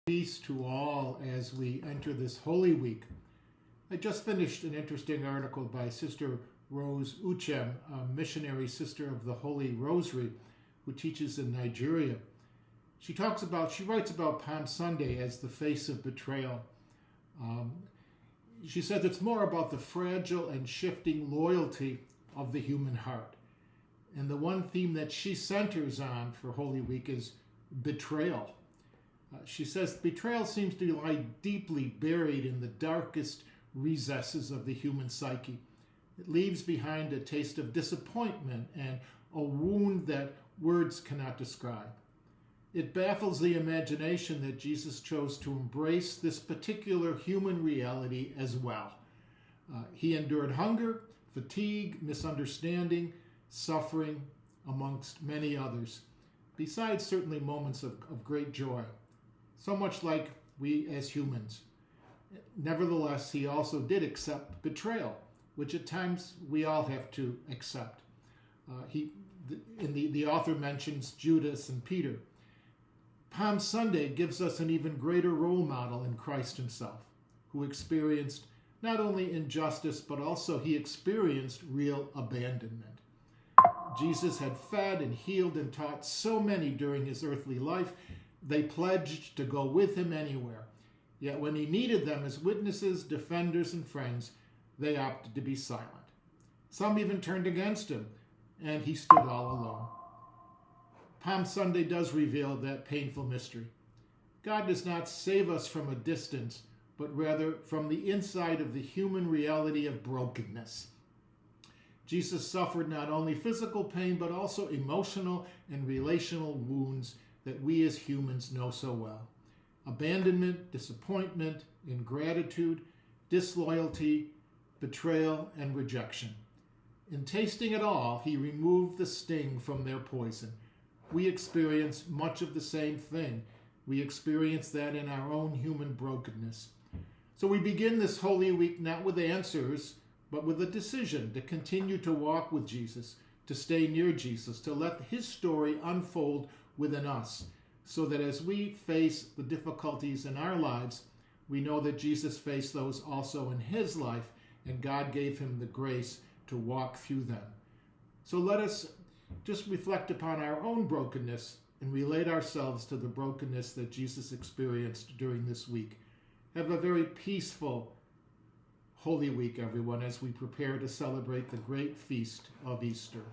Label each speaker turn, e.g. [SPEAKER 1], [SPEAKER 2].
[SPEAKER 1] Peace to all as we enter this Holy Week. I just finished an interesting article by Sister Rose Uchem, a missionary sister of the Holy Rosary who teaches in Nigeria. She writes about Palm Sunday as the face of betrayal. She said it's more about the fragile and shifting loyalty of the human heart. And the one theme that she centers on for Holy Week is betrayal. She says betrayal seems to lie deeply buried in the darkest recesses of the human psyche. It leaves behind a taste of disappointment and a wound that words cannot describe. It baffles the imagination that Jesus chose to embrace this particular human reality as well. He endured hunger, fatigue, misunderstanding, suffering, amongst many others, besides certainly moments of great joy. So much like we as humans. Nevertheless, he also did accept betrayal, which at times we all have to accept. The author mentions Judas and Peter. Palm Sunday gives us an even greater role model in Christ himself, who experienced not only injustice, but also he experienced real abandonment. Jesus had fed and healed and taught so many during his earthly life. They pledged to go with him anywhere. Yet when he needed them as witnesses, defenders, and friends, they opted to be silent. Some even turned against him, and he stood all alone. Palm Sunday does reveal that painful mystery. God does not save us from a distance, but rather from the inside of the human reality of brokenness. Jesus suffered not only physical pain, but also emotional and relational wounds that we as humans know so well. Abandonment, disappointment, ingratitude, disloyalty, betrayal, and rejection. In tasting it all, he removed the sting from their poison. We experience much of the same thing. We experience that in our own human brokenness. So we begin this Holy Week not with answers, but with a decision to continue to walk with Jesus, to stay near Jesus, to let his story unfold within us, so that as we face the difficulties in our lives, we know that Jesus faced those also in his life, and God gave him the grace to walk through them. So let us just reflect upon our own brokenness and relate ourselves to the brokenness that Jesus experienced during this week. Have a very peaceful Holy Week, everyone, as we prepare to celebrate the great feast of Easter.